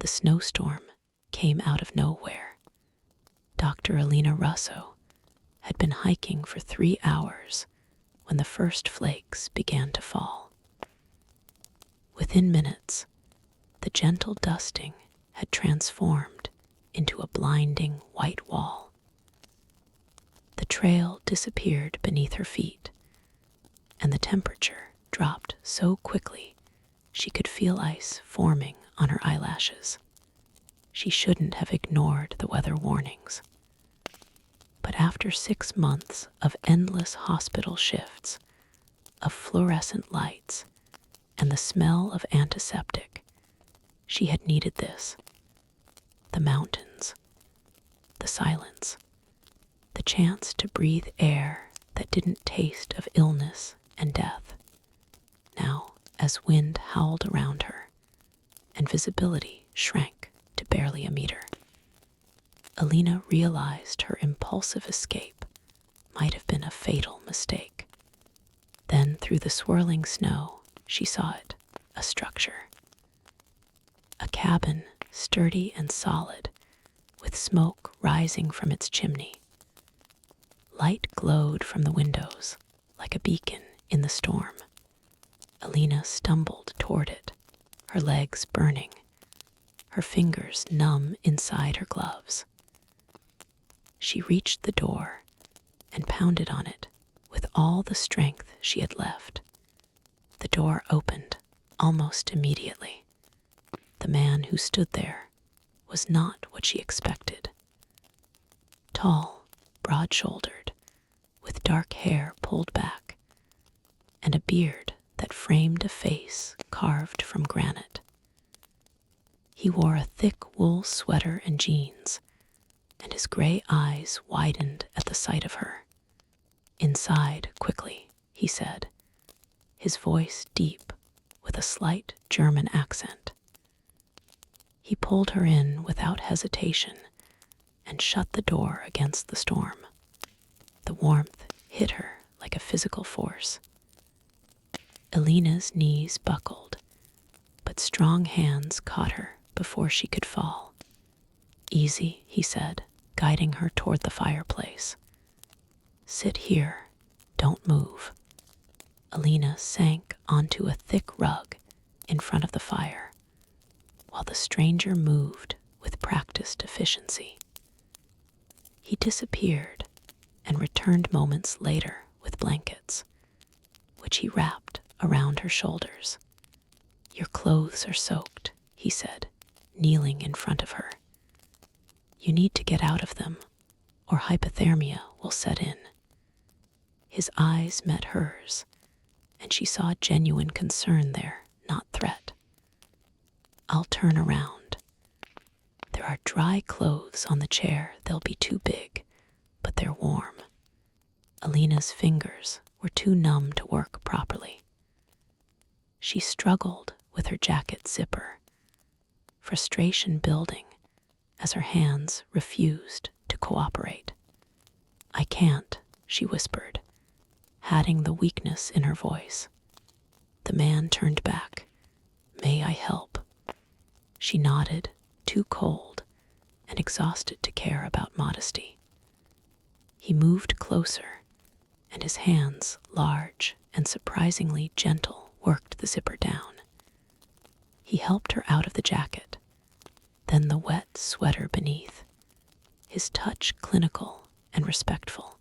The snowstorm came out of nowhere. Dr. Alina Russo had been hiking for 3 hours when the first flakes began to fall. Within minutes, the gentle dusting had transformed into a blinding white wall. The trail disappeared beneath her feet, and the temperature dropped so quickly she could feel ice forming on her eyelashes. She shouldn't have ignored the weather warnings. But after 6 months of endless hospital shifts, of fluorescent lights, and the smell of antiseptic, she had needed this. The mountains, the silence, the chance to breathe air that didn't taste of illness and death. Now, as wind howled around her, and visibility shrank to barely a meter, Alina realized her impulsive escape might have been a fatal mistake. Then, through the swirling snow, she saw it, a structure. A cabin, sturdy and solid, with smoke rising from its chimney. Light glowed from the windows, like a beacon in the storm. Alina stumbled toward it, her legs burning, her fingers numb inside her gloves. She reached the door and pounded on it with all the strength she had left. The door opened almost immediately. The man who stood there was not what she expected. Tall, broad-shouldered, with dark hair pulled back, and a beard that framed a face carved from granite. He wore a thick wool sweater and jeans, and his gray eyes widened at the sight of her. "Inside, quickly," he said, his voice deep with a slight German accent. He pulled her in without hesitation and shut the door against the storm. The warmth hit her like a physical force. Alina's knees buckled, but strong hands caught her before she could fall. "Easy," he said, guiding her toward the fireplace. "Sit here. Don't move." Alina sank onto a thick rug in front of the fire, while the stranger moved with practiced efficiency. He disappeared and returned moments later with blankets, which he wrapped around her shoulders. "Your clothes are soaked," he said, kneeling in front of her. "You need to get out of them, or hypothermia will set in." His eyes met hers, and she saw genuine concern there, not threat. "I'll turn around. There are dry clothes on the chair. They'll be too big, but they're warm." Alina's fingers were too numb to work properly. She struggled with her jacket zipper, frustration building as her hands refused to cooperate. "I can't," she whispered, adding the weakness in her voice. The man turned back. "May I help?" She nodded, too cold and exhausted to care about modesty. He moved closer, and his hands, large and surprisingly gentle, worked the zipper down. He helped her out of the jacket, then the wet sweater beneath, his touch clinical and respectful.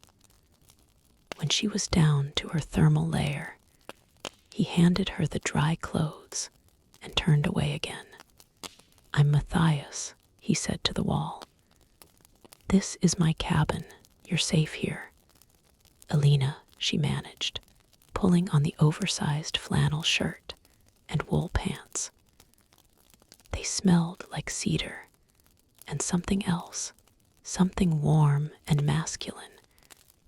When she was down to her thermal layer, he handed her the dry clothes and turned away again. "I'm Matthias," he said to the wall. "This is my cabin. You're safe here." "Alina," she managed, pulling on the oversized flannel shirt and wool pants. They smelled like cedar and something else, something warm and masculine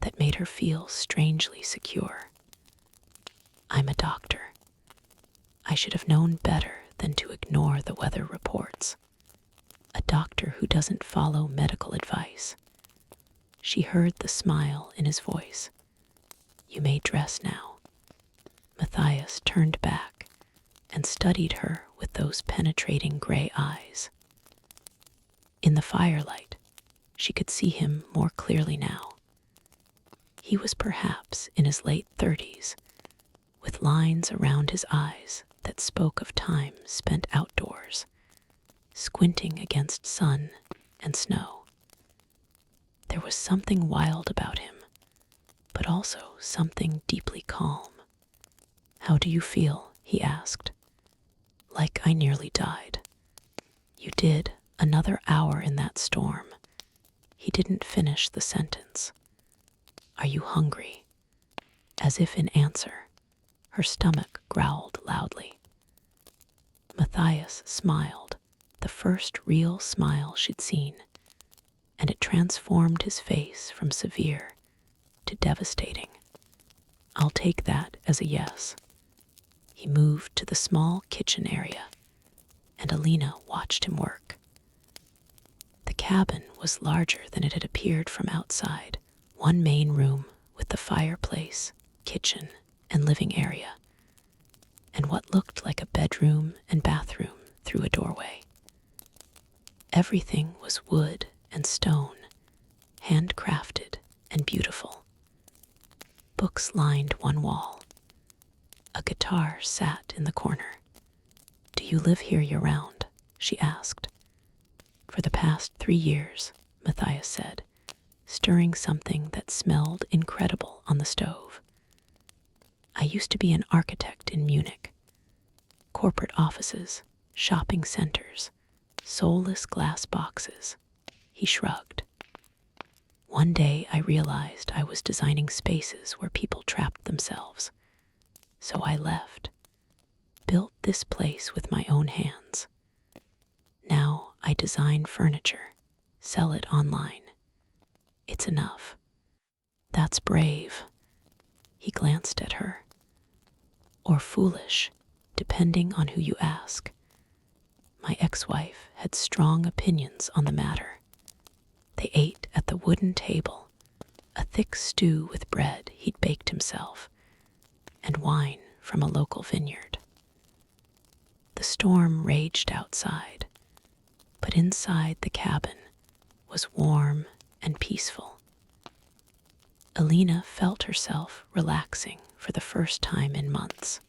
that made her feel strangely secure. "I'm a doctor. I should have known better than to ignore the weather reports. A doctor who doesn't follow medical advice." She heard the smile in his voice. "You may dress now." Matthias turned back and studied her with those penetrating gray eyes. the firelight, she could see him more clearly now. He was perhaps in his late 30s, with lines around his eyes that spoke of time spent outdoors, squinting against sun and snow. There was something wild about him, but also something deeply calm. "How do you feel?" he asked. "Like I nearly died." "You did, another hour in that storm." He didn't finish the sentence. "Are you hungry?" As if in answer, her stomach growled loudly. Matthias smiled, the first real smile she'd seen, and it transformed his face from severe to devastating. "I'll take that as a yes." He moved to the small kitchen area, and Alina watched him work. The cabin was larger than it had appeared from outside, one main room with the fireplace, kitchen, and living area, and what looked like a bedroom and bathroom through a doorway. Everything was wood and stone, handcrafted and beautiful. Books lined one wall. A guitar sat in the corner. "Do you live here year-round?" she asked. "For the past 3 years," Matthias said, stirring something that smelled incredible on the stove. "I used to be an architect in Munich. Corporate offices, shopping centers, soulless glass boxes." He shrugged. "One day I realized I was designing spaces where people trapped themselves. So I left. Built this place with my own hands. Now I design furniture, sell it online. It's enough." "That's brave." He glanced at her. "Or foolish, depending on who you ask. My ex-wife had strong opinions on the matter. They ate at the wooden table, a thick stew with bread he'd baked himself, and wine from a local vineyard. The storm raged outside, but inside the cabin was warm and peaceful. Alina felt herself relaxing for the first time in months.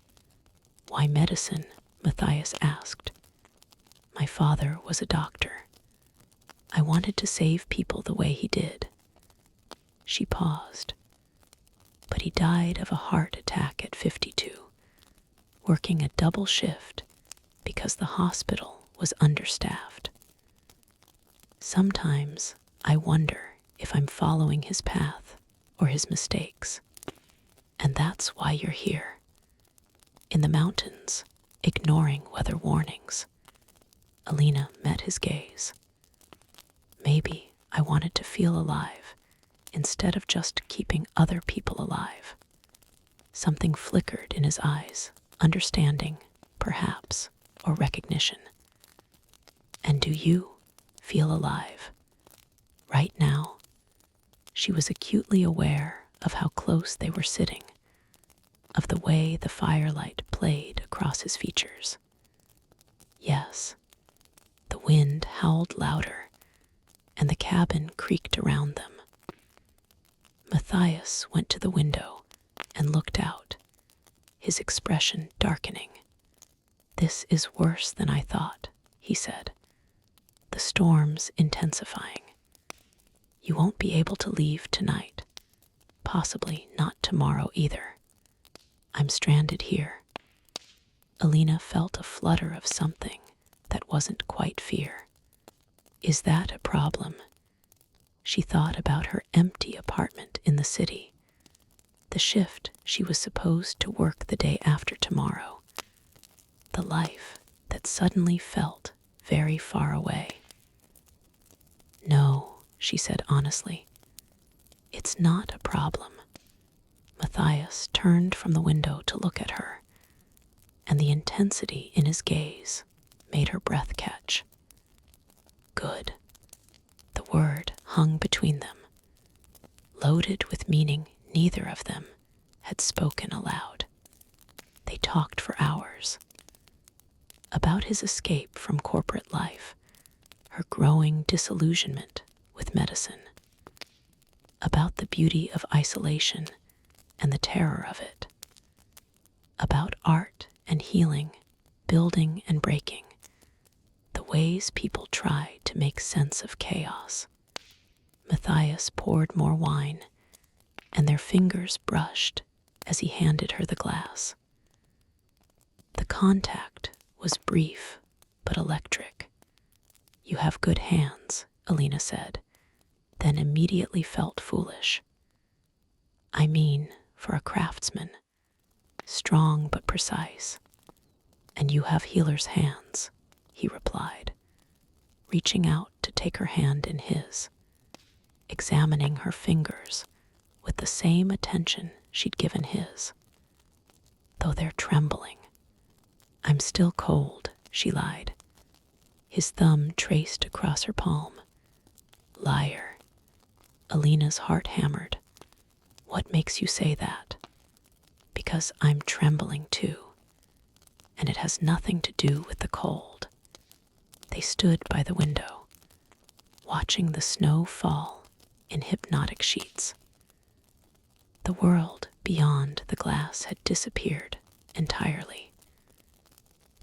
"Why medicine?" Matthias asked. "My father was a doctor. I wanted to save people the way he did." She paused. "But he died of a heart attack at 52, working a double shift because the hospital was understaffed. Sometimes I wonder if I'm following his path or his mistakes. And that's why you're here. In the mountains, ignoring weather warnings." Alina met his gaze. "Maybe I wanted to feel alive instead of just keeping other people alive." Something flickered in his eyes, understanding, perhaps, or recognition. "And do you feel alive? Right now?" She was acutely aware of how close they were sitting, of the way the firelight played across his features. Yes. The wind howled louder, and the cabin creaked around them. Matthias went to the window and looked out, his expression darkening. "This is worse than I thought," he said. "The storm's intensifying. You won't be able to leave tonight. Possibly not tomorrow either. I'm stranded here." Alina felt a flutter of something that wasn't quite fear. Is that a problem? She thought about her empty apartment in the city, the shift she was supposed to work the day after tomorrow, the life that suddenly felt very far away. "No," she said honestly, "it's not a problem." Matthias turned from the window to look at her, and the intensity in his gaze made her breath catch. "Good." The word hung between them, loaded with meaning neither of them had spoken aloud. They talked for hours. About his escape from corporate life, her growing disillusionment with medicine, about the beauty of isolation and the terror of it, about art and healing, building and breaking, the ways people try to make sense of chaos. Matthias poured more wine, and their fingers brushed as he handed her the glass. The contact was brief but electric. "You have good hands," Alina said, then immediately felt foolish. "I mean, for a craftsman, strong but precise. And you have healer's hands," he replied, reaching out to take her hand in his, examining her fingers with the same attention she'd given his. "Though they're trembling. I'm still cold," she lied. His thumb traced across her palm. "Liar." Alina's heart hammered. "What makes you say that?" "Because I'm trembling too, and it has nothing to do with the cold." They stood by the window, watching the snow fall in hypnotic sheets. The world beyond the glass had disappeared entirely.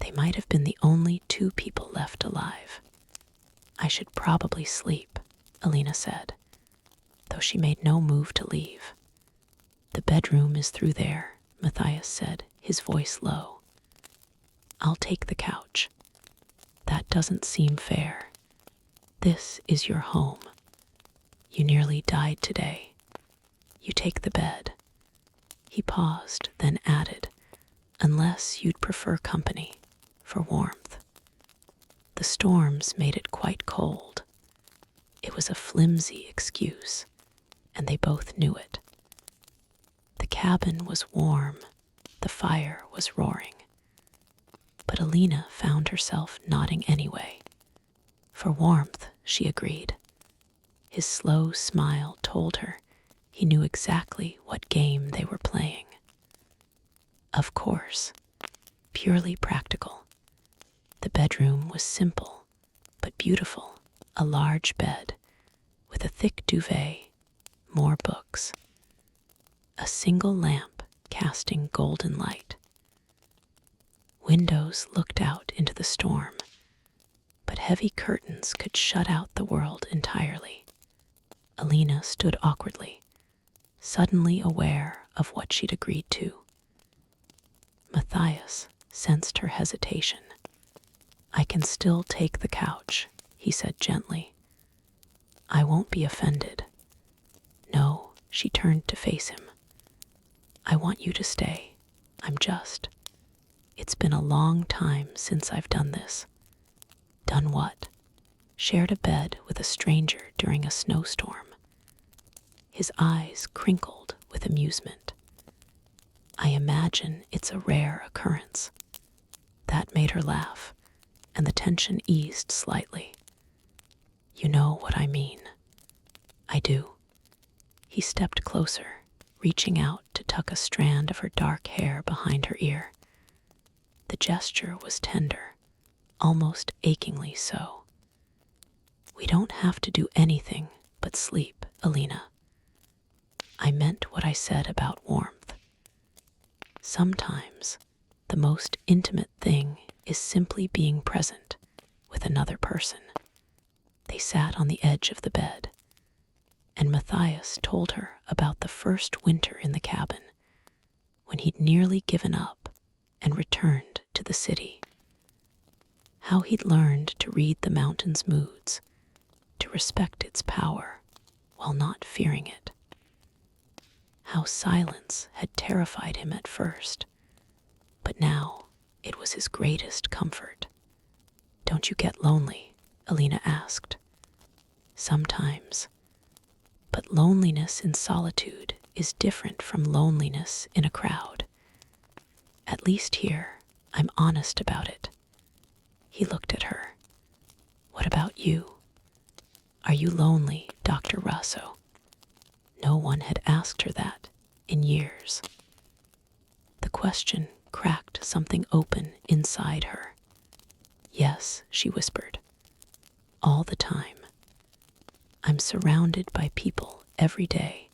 They might have been the only two people left alive. "I should probably sleep," Alina said, though she made no move to leave. "The bedroom is through there," Matthias said, his voice low. "I'll take the couch." "That doesn't seem fair. This is your home. You nearly died today. You take the bed." He paused, then added, "Unless you'd prefer company, for warmth." The storms made it quite cold. It was a flimsy excuse, and they both knew it. The cabin was warm, the fire was roaring. But Alina found herself nodding anyway. For warmth, she agreed. His slow smile told her he knew exactly what game they were playing. Of course, purely practical. The bedroom was simple but beautiful, a large bed with a thick duvet, more books, a single lamp casting golden light. Windows looked out into the storm, but heavy curtains could shut out the world entirely. Alina stood awkwardly, suddenly aware of what she'd agreed to. Matthias sensed her hesitation. "I can still take the couch," he said gently. "I won't be offended." "No," she turned to face him. "I want you to stay. It's been a long time since I've done this." "Done what?" "Shared a bed with a stranger during a snowstorm." His eyes crinkled with amusement. "I imagine it's a rare occurrence." That made her laugh, and the tension eased slightly. "You know what I mean." "I do." He stepped closer, reaching out to tuck a strand of her dark hair behind her ear. The gesture was tender, almost achingly so. "We don't have to do anything but sleep, Alina." "I meant what I said about warmth. Sometimes the most intimate thing is simply being present with another person." They sat on the edge of the bed, and Matthias told her about the first winter in the cabin, when he'd nearly given up and returned to the city. How he'd learned to read the mountain's moods, to respect its power while not fearing it. How silence had terrified him at first, but now it was his greatest comfort. "Don't you get lonely?" Alina asked. "Sometimes. But loneliness in solitude is different from loneliness in a crowd. At least here, I'm honest about it." He looked at her. "What about you? Are you lonely, Dr. Russo?" No one had asked her that in years. The question cracked something open inside her. "Yes," she whispered. "All all the time. I'm surrounded by people every day,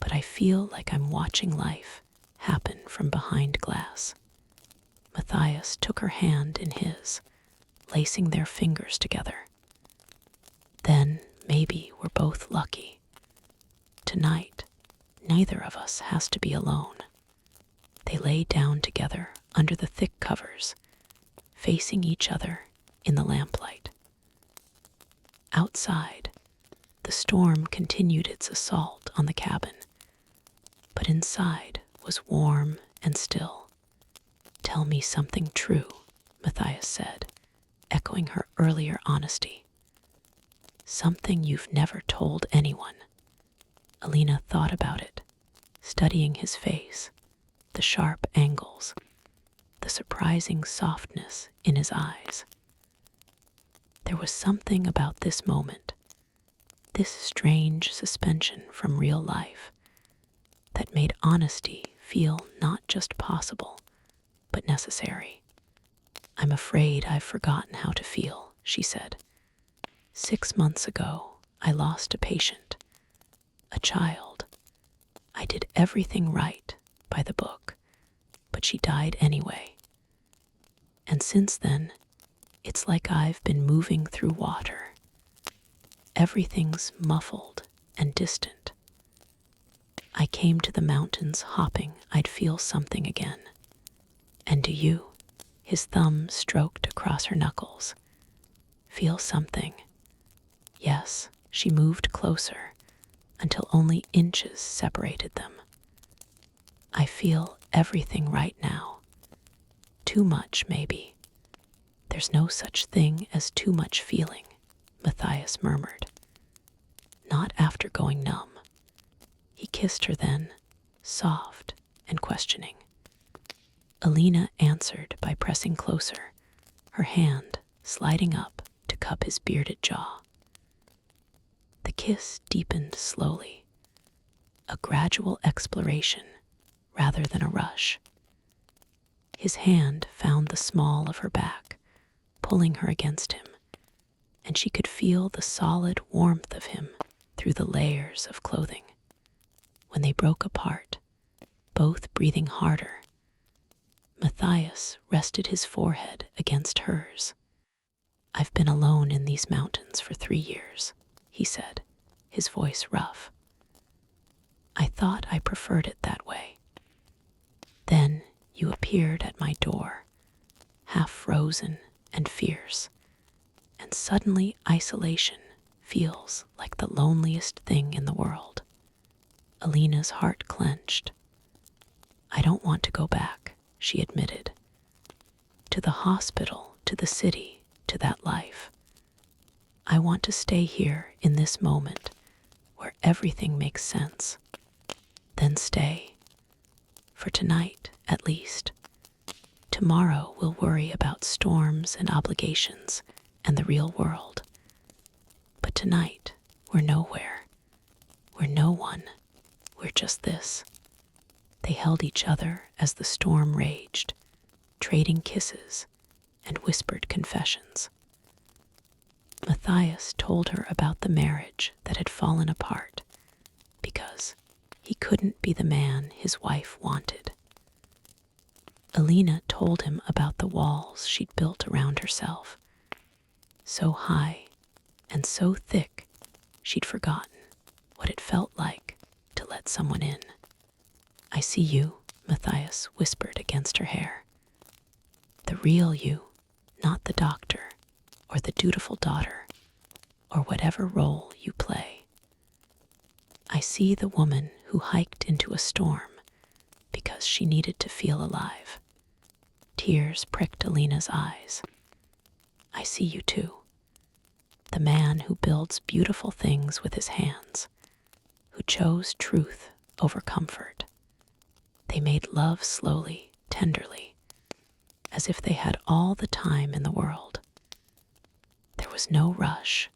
but I feel like I'm watching life happen from behind glass. Matthias took her hand in his, lacing their fingers together. Then maybe we're both lucky. Tonight, neither of us has to be alone. They lay down together under the thick covers, facing each other in the lamplight. Outside, the storm continued its assault on the cabin, but inside was warm and still. "Tell me something true," Matthias said, echoing her earlier honesty. "Something you've never told anyone." Alina thought about it, studying his face, the sharp angles, the surprising softness in his eyes. There was something about this moment, this strange suspension from real life, that made honesty feel not just possible, but necessary. "I'm afraid I've forgotten how to feel," she said. 6 months ago, I lost a patient, a child. I did everything right by the book, but she died anyway. And since then, it's like I've been moving through water. Everything's muffled and distant. I came to the mountains hoping I'd feel something again. And do you?" His thumb stroked across her knuckles. "Feel something?" Yes, she moved closer until only inches separated them. "I feel everything right now. Too much, maybe." "There's no such thing as too much feeling," Matthias murmured. "Not after going numb." He kissed her then, soft and questioning. Alina answered by pressing closer, her hand sliding up to cup his bearded jaw. The kiss deepened slowly, a gradual exploration rather than a rush. His hand found the small of her back, pulling her against him, and she could feel the solid warmth of him through the layers of clothing. When they broke apart, both breathing harder, Matthias rested his forehead against hers. "I've been alone in these mountains for 3 years, he said, his voice rough. "I thought I preferred it that way. Then you appeared at my door, half frozen and fierce, and suddenly isolation feels like the loneliest thing in the world." Alina's heart clenched. "I don't want to go back," she admitted. "To the hospital, to the city, to that life. I want to stay here in this moment where everything makes sense. Then stay. For tonight, at least. Tomorrow we'll worry about storms and obligations and the real world. But tonight, we're nowhere. We're no one. We're just this." They held each other as the storm raged, trading kisses and whispered confessions. Matthias told her about the marriage that had fallen apart because he couldn't be the man his wife wanted. Alina told him about the walls she'd built around herself, so high and so thick she'd forgotten what it felt like to let someone in. "I see you," Matthias whispered against her hair. "The real you, not the doctor or the dutiful daughter or whatever role you play. I see the woman who hiked into a storm because she needed to feel alive." Tears pricked Alina's eyes. "I see you too. The man who builds beautiful things with his hands, who chose truth over comfort. They made love slowly, tenderly, as if they had all the time in the world. There was no rush,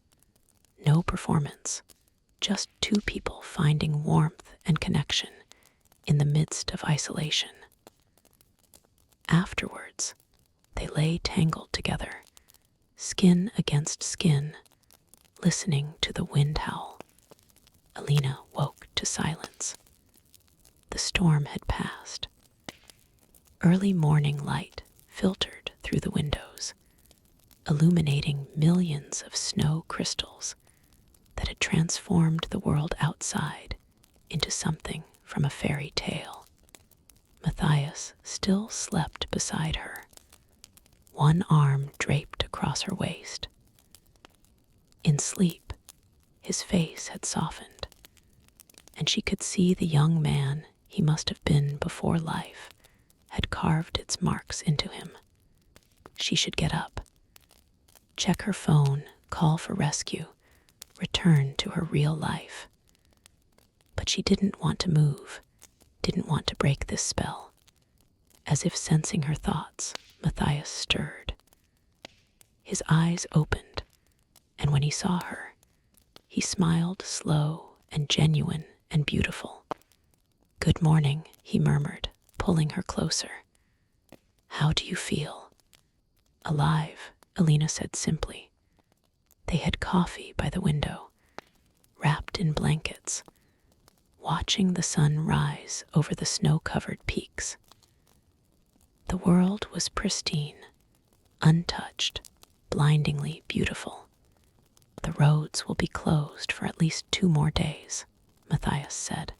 no performance, just 2 people finding warmth and connection in the midst of isolation. Afterwards, they lay tangled together, skin against skin, listening to the wind howl. Alina woke to silence. The storm had passed. Early morning light filtered through the windows, illuminating millions of snow crystals that had transformed the world outside into something from a fairy tale. Matthias still slept beside her, one arm draped across her waist. In sleep, his face had softened, and she could see the young man he must have been before life had carved its marks into him. She should get up, check her phone, call for rescue, return to her real life. But she didn't want to move, didn't want to break this spell. As if sensing her thoughts, Matthias stirred. His eyes opened, and when he saw her, he smiled slow and genuine and beautiful. "Good morning," he murmured, pulling her closer. "How do you feel?" "Alive," Alina said simply. They had coffee by the window, wrapped in blankets, watching the sun rise over the snow-covered peaks. The world was pristine, untouched, blindingly beautiful. "The roads will be closed for at least 2 more days," Matthias said.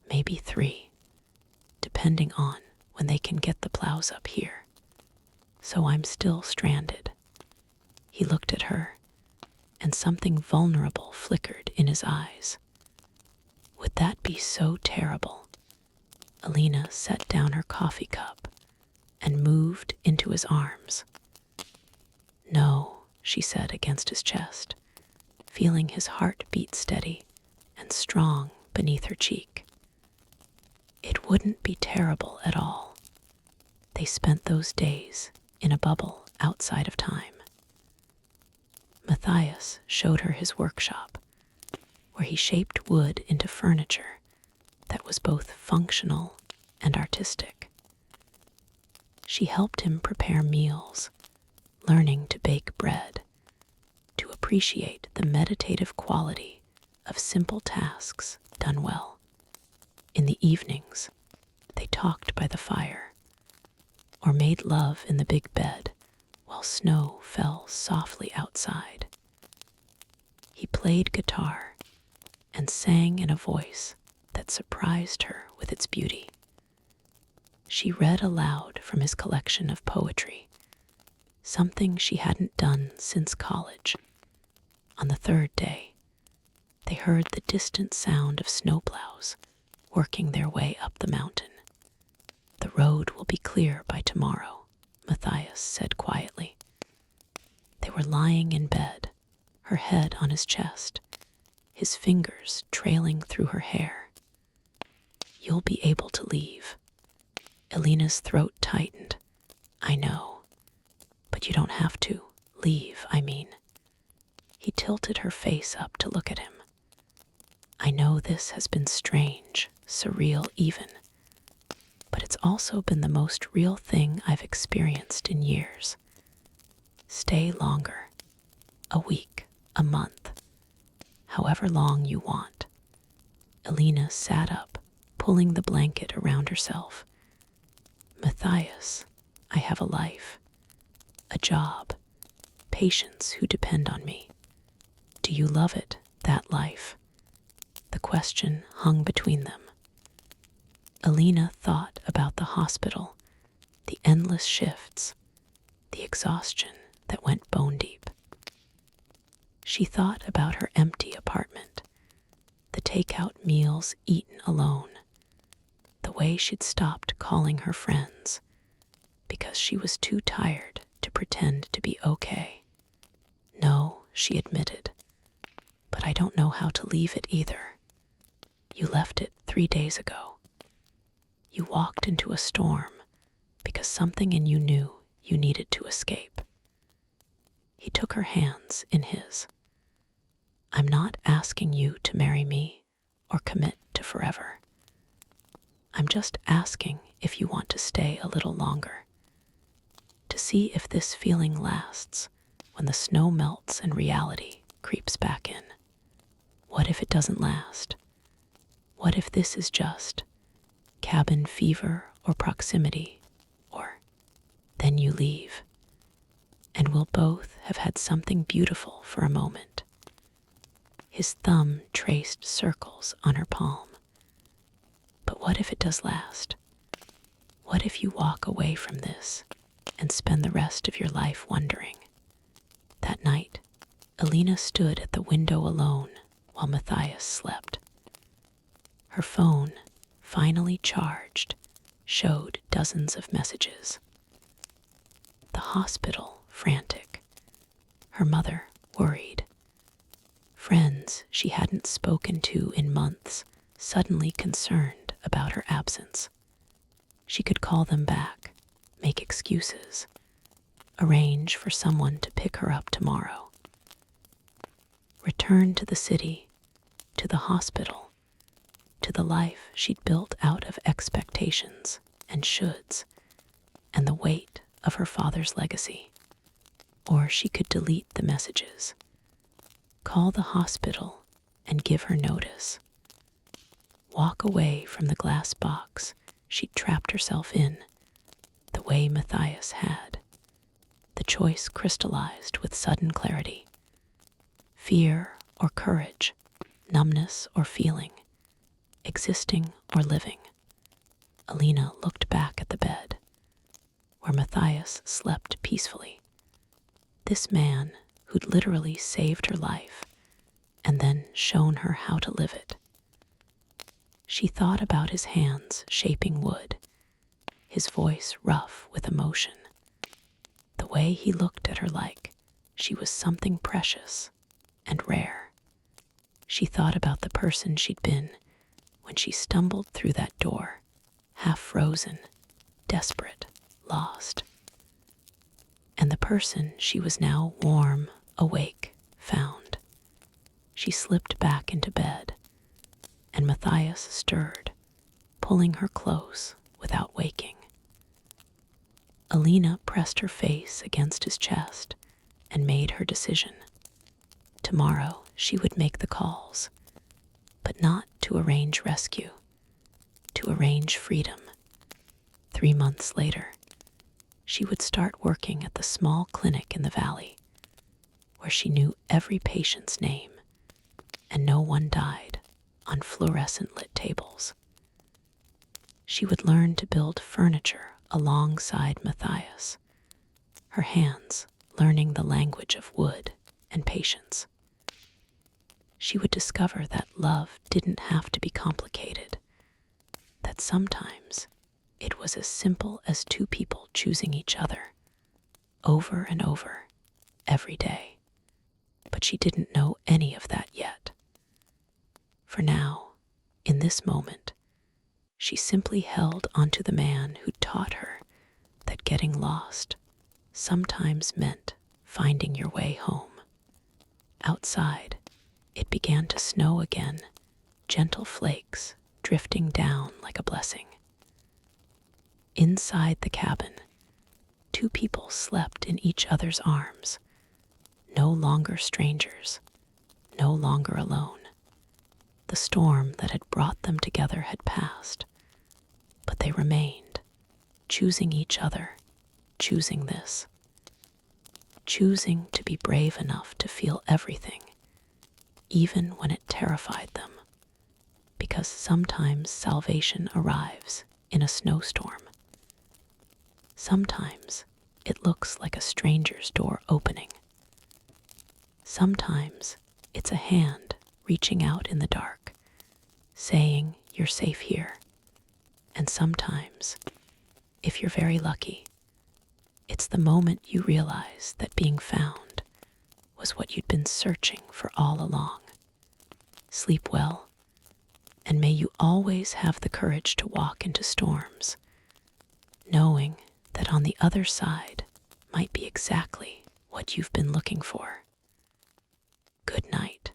"Maybe 3, depending on when they can get the plows up here. So I'm still stranded." He looked at her, and something vulnerable flickered in his eyes. Would that be so terrible? Alina set down her coffee cup and moved into his arms. "No," she said against his chest, feeling his heart beat steady and strong beneath her cheek. It wouldn't be terrible at all. They spent those days in a bubble outside of time. Matthias showed her his workshop, where he shaped wood into furniture that was both functional and artistic. She helped him prepare meals, learning to bake bread, to appreciate the meditative quality of simple tasks done well. In the evenings, they talked by the fire, or made love in the big bed while snow fell softly outside. He played guitar and sang in a voice that surprised her with its beauty. She read aloud from his collection of poetry, something she hadn't done since college. On the 3rd day, they heard the distant sound of snowplows working their way up the mountain. "The road will be clear by tomorrow," Matthias said quietly. They were lying in bed, her head on his chest, his fingers trailing through her hair. "You'll be able to leave." Alina's throat tightened. "I know, but you don't have to. Leave, I mean." He tilted her face up to look at him. "I know this has been strange, surreal even, but it's also been the most real thing I've experienced in years. Stay longer. A week, a month, however long you want." Alina sat up, pulling the blanket around herself. "Matthias, I have a life, a job, patients who depend on me. Do you love it, that life?" The question hung between them. Alina thought about the hospital, the endless shifts, the exhaustion that went bone deep. She thought about her empty apartment, the takeout meals eaten alone, the way she'd stopped calling her friends because she was too tired to pretend to be okay. "No," she admitted, "but I don't know how to leave it either. You left it 3 days ago. You walked into a storm because something in you knew you needed to escape." He took her hands in his. "I'm not asking you to marry me or commit to forever. I'm just asking if you want to stay a little longer, to see if this feeling lasts when the snow melts and reality creeps back in. What if it doesn't last? What if this is just cabin fever or proximity, or then you leave, and we'll both have had something beautiful for a moment. His thumb traced circles on her palm. But what if it does last? What if you walk away from this and spend the rest of your life wondering? That night, Alina stood at the window alone while Matthias slept. Her phone, finally charged, showed dozens of messages. The hospital, frantic. Her mother, worried. Friends she hadn't spoken to in months, suddenly concerned about her absence. She could call them back, make excuses, arrange for someone to pick her up tomorrow. Return to the city, to the hospital, to the life she'd built out of expectations and shoulds, and the weight of her father's legacy. Or she could delete the messages, call the hospital and give her notice. Walk away from the glass box she'd trapped herself in, the way Matthias had. The choice crystallized with sudden clarity. Fear or courage, numbness or feeling, existing or living. Alina looked back at the bed, where Matthias slept peacefully. This man who'd literally saved her life and then shown her how to live it. She thought about his hands shaping wood, his voice rough with emotion, the way he looked at her like she was something precious and rare. She thought about the person she'd been when she stumbled through that door, half frozen, desperate, lost. And the person she was now warm, awake, found. She slipped back into bed, and Matthias stirred, pulling her close without waking. Alina pressed her face against his chest and made her decision. Tomorrow she would make the calls, but not to arrange rescue, to arrange freedom. 3 months later, she would start working at the small clinic in the valley, where she knew every patient's name, and no one died on fluorescent-lit tables. She would learn to build furniture alongside Matthias, her hands learning the language of wood and patience. She would discover that love didn't have to be complicated, that sometimes it was as simple as 2 people choosing each other, over and over, every day. But she didn't know any of that yet. For now, in this moment, she simply held onto the man who taught her that getting lost sometimes meant finding your way home. Outside, it began to snow again, gentle flakes drifting down like a blessing. Inside the cabin, 2 people slept in each other's arms, no longer strangers, no longer alone. The storm that had brought them together had passed, but they remained, choosing each other, choosing this, choosing to be brave enough to feel everything, even when it terrified them, because sometimes salvation arrives in a snowstorm. Sometimes it looks like a stranger's door opening. Sometimes it's a hand reaching out in the dark, saying you're safe here. And sometimes, if you're very lucky, it's the moment you realize that being found was what you'd been searching for all along. Sleep well, and may you always have the courage to walk into storms, knowing that on the other side might be exactly what you've been looking for. Good night.